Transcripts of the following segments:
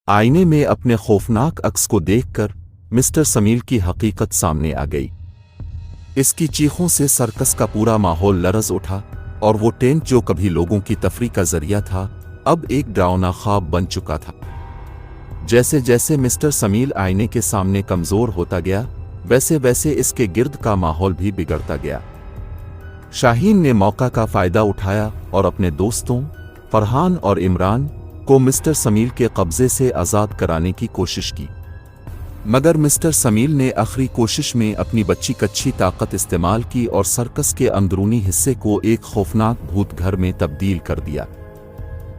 आईने में अपने खौफनाक अक्स को देखकर मिस्टर समील की हकीकत सामने आ गई। इसकी चीखों से सर्कस का पूरा माहौल लरज उठा और वो टेंट जो कभी लोगों की तफरी का जरिया था अब एक डरावना ख्वाब बन चुका था। जैसे जैसे मिस्टर समील आईने के सामने कमजोर होता गया वैसे वैसे इसके गिर्द का माहौल भी बिगड़ता गया। शाहीन ने मौका का फायदा उठाया और अपने दोस्तों फरहान और इमरान को मिस्टर समील के कब्जे से आज़ाद कराने की कोशिश की, मगर मिस्टर समील ने आखिरी कोशिश में अपनी बच्ची कच्ची ताकत इस्तेमाल की और सर्कस के अंदरूनी हिस्से को एक खौफनाक भूत घर में तब्दील कर दिया।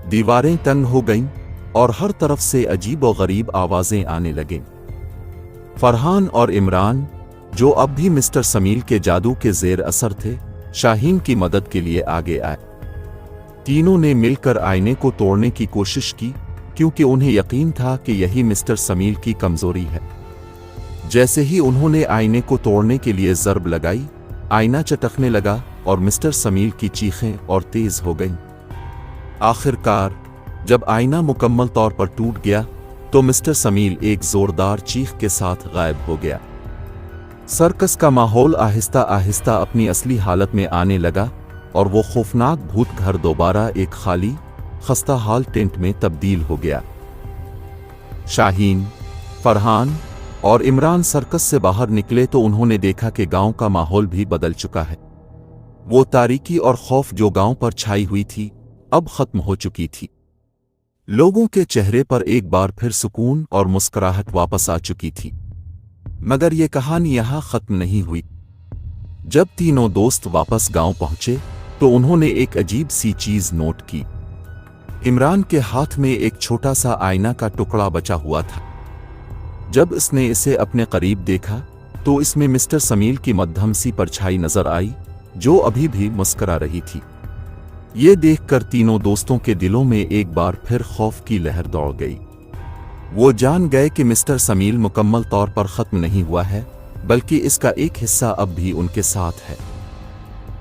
दीवारें तंग हो गईं और हर तरफ से अजीब और गरीब आवाजें आने लगीं। फरहान और इमरान, जो अब भी मिस्टर समील के जादू के जेर असर थे, शाहीन की मदद के लिए आगे आए। तीनों ने मिलकर आईने को तोड़ने की कोशिश की क्योंकि उन्हें यकीन था कि यही मिस्टर समील की कमजोरी है। जैसे ही उन्होंने आईने को तोड़ने के लिए ज़रब लगाई, आईना चटकने लगा और मिस्टर समील की चीखें और तेज हो गईं। आखिरकार जब आईना मुकम्मल तौर पर टूट गया तो मिस्टर समील एक जोरदार चीख के साथ गायब हो गया। सर्कस का माहौल आहिस्ता आहिस्ता अपनी असली हालत में आने लगा और वो खौफनाक भूत घर दोबारा एक खाली खस्ता हाल टेंट में तब्दील हो गया। शाहीन, फरहान और इमरान सर्कस से बाहर निकले तो उन्होंने देखा कि गांव का माहौल भी बदल चुका है। वो तारीकी और खौफ जो गांव पर छाई हुई थी अब खत्म हो चुकी थी। लोगों के चेहरे पर एक बार फिर सुकून और मुस्कुराहट वापस आ चुकी थी। मगर ये कहानी यहां खत्म नहीं हुई। जब तीनों दोस्त वापस गांव पहुंचे तो उन्होंने एक अजीब सी चीज नोट की। इमरान के हाथ में एक छोटा सा आईना का टुकड़ा बचा हुआ था। जब इसने इसे अपने करीब देखा तो इसमें मिस्टर समील की मध्यम सी परछाई नजर आई जो अभी भी मुस्कुरा रही थी। ये देखकर तीनों दोस्तों के दिलों में एक बार फिर खौफ की लहर दौड़ गई। वो जान गए कि मिस्टर समील मुकम्मल तौर पर खत्म नहीं हुआ है, बल्कि इसका एक हिस्सा अब भी उनके साथ है।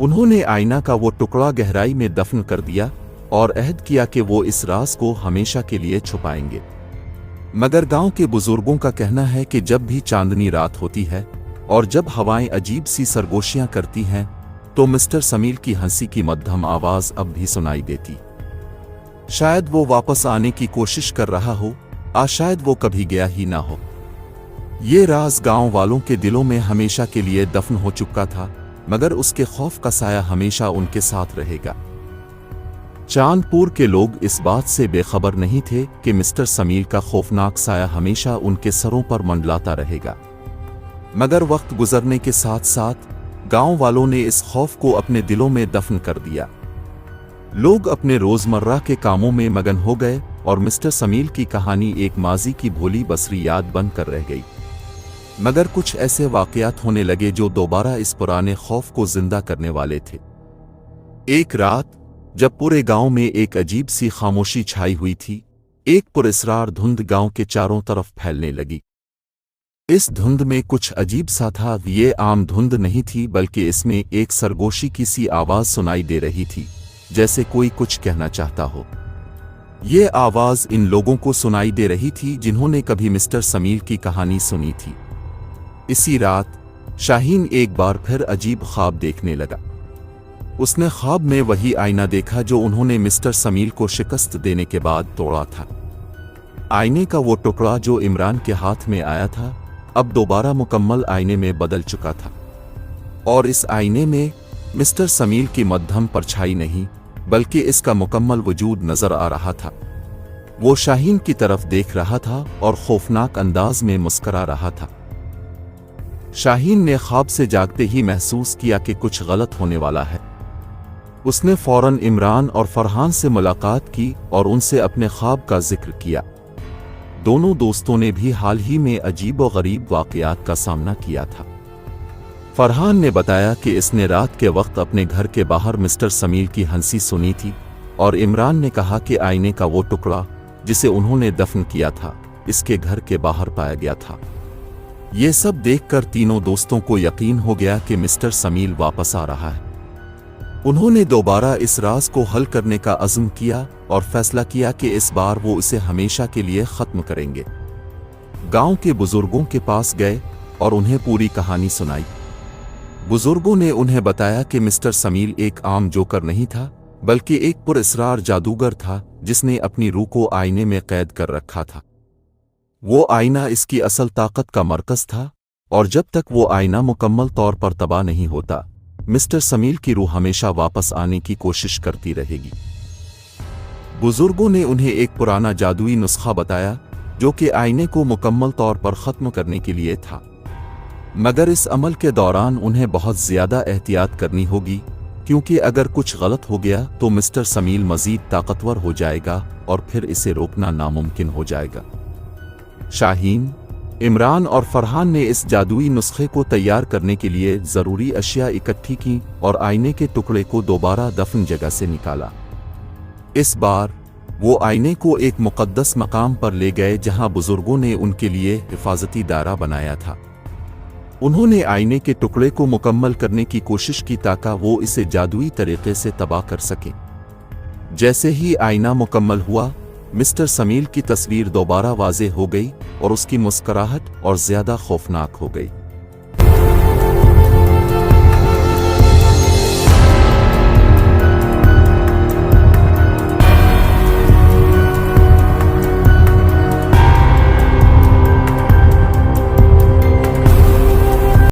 उन्होंने आईना का वो टुकड़ा गहराई में दफन कर दिया और अहद किया कि वो इस राज को हमेशा के लिए छुपाएंगे। मगर गांव के बुजुर्गों का कहना है कि जब भी चांदनी रात होती है और जब हवाएं अजीब सी सरगोशियां करती हैं तो मिस्टर समील की हंसी की मध्यम आवाज अब भी सुनाई देती। शायद वो वापस आने की कोशिश कर रहा हो, शायद वो कभी गया ही ना हो। ये राज गांव वालों के दिलों में हमेशा के लिए दफन हो चुका था, मगर उसके खौफ का साया हमेशा उनके साथ रहेगा। चांदपुर के लोग इस बात से बेखबर नहीं थे कि मिस्टर समील का खौफनाक साया हमेशा उनके सरों पर मंडलाता रहेगा। मगर वक्त गुजरने के साथ साथ गांव वालों ने इस खौफ को अपने दिलों में दफन कर दिया। लोग अपने रोजमर्रा के कामों में मगन हो गए और मिस्टर समील की कहानी एक माजी की भोली बसरी याद बनकर रह गई। मगर कुछ ऐसे वाकयात होने लगे जो दोबारा इस पुराने खौफ को जिंदा करने वाले थे। एक रात जब पूरे गांव में एक अजीब सी खामोशी छाई हुई थी, एक पुरस्रार धुंध गांव के चारों तरफ फैलने लगी। इस धुंध में कुछ अजीब सा था। ये आम धुंध नहीं थी, बल्कि इसमें एक सरगोशी की सी आवाज सुनाई दे रही थी, जैसे कोई कुछ कहना चाहता हो। ये आवाज इन लोगों को सुनाई दे रही थी जिन्होंने कभी मिस्टर समील की कहानी सुनी थी। इसी रात शाहीन एक बार फिर अजीब ख्वाब देखने लगा। उसने ख्वाब में वही आईना देखा जो उन्होंने मिस्टर समील को शिकस्त देने के बाद तोड़ा था। आईने का वो टुकड़ा जो इमरान के हाथ में आया था अब दोबारा मुकम्मल आईने में बदल चुका था, और इस आईने में मिस्टर समील की मध्यम परछाई नहीं बल्कि इसका मुकम्मल वजूद नजर आ रहा था। वो शाहीन की तरफ देख रहा था और खौफनाक अंदाज में मुस्कुरा रहा था। शाहीन ने ख्वाब से जागते ही महसूस किया कि कुछ गलत होने वाला है। उसने फौरन इमरान और फरहान से मुलाकात की और उनसे अपने ख्वाब का जिक्र किया। दोनों दोस्तों ने भी हाल ही में अजीब और गरीब वाकयात का सामना किया था। फरहान ने बताया कि इसने रात के वक्त अपने घर के बाहर मिस्टर समील की हंसी सुनी थी, और इमरान ने कहा कि आईने का वो टुकड़ा जिसे उन्होंने दफन किया था इसके घर के बाहर पाया गया था। ये सब देखकर तीनों दोस्तों को यकीन हो गया कि मिस्टर समील वापस आ रहा है। उन्होंने दोबारा इस राज को हल करने का अज़्म किया اور فیصلہ کیا کہ اس بار وہ اسے ہمیشہ کے لیے ختم کریں گے۔ گاؤں کے بزرگوں کے پاس گئے اور انہیں پوری کہانی سنائی۔ بزرگوں نے انہیں بتایا کہ مسٹر سمیل ایک عام جوکر نہیں تھا، بلکہ ایک پر اسرار جادوگر تھا جس نے اپنی روح کو آئینے میں قید کر رکھا تھا۔ وہ آئینہ اس کی اصل طاقت کا مرکز تھا، اور جب تک وہ آئینہ مکمل طور پر تباہ نہیں ہوتا، مسٹر سمیل کی روح ہمیشہ واپس آنے کی کوشش کرتی رہے گی۔ بزرگوں نے انہیں ایک پرانا جادوئی نسخہ بتایا جو کہ آئینے کو مکمل طور پر ختم کرنے کے لیے تھا، مگر اس عمل کے دوران انہیں بہت زیادہ احتیاط کرنی ہوگی، کیونکہ اگر کچھ غلط ہو گیا تو مسٹر سمیل مزید طاقتور ہو جائے گا اور پھر اسے روکنا ناممکن ہو جائے گا۔ شاہین، عمران اور فرحان نے اس جادوئی نسخے کو تیار کرنے کے لیے ضروری اشیاء اکٹھی کی اور آئینے کے ٹکڑے کو دوبارہ دفن جگہ سے نکالا۔ اس بار وہ آئینے کو ایک مقدس مقام پر لے گئے جہاں بزرگوں نے ان کے لیے حفاظتی دائرہ بنایا تھا۔ انہوں نے آئینے کے ٹکڑے کو مکمل کرنے کی کوشش کی تاکہ وہ اسے جادوئی طریقے سے تباہ کر سکیں۔ جیسے ہی آئینہ مکمل ہوا، مسٹر سمیل کی تصویر دوبارہ واضح ہو گئی اور اس کی مسکراہٹ اور زیادہ خوفناک ہو گئی۔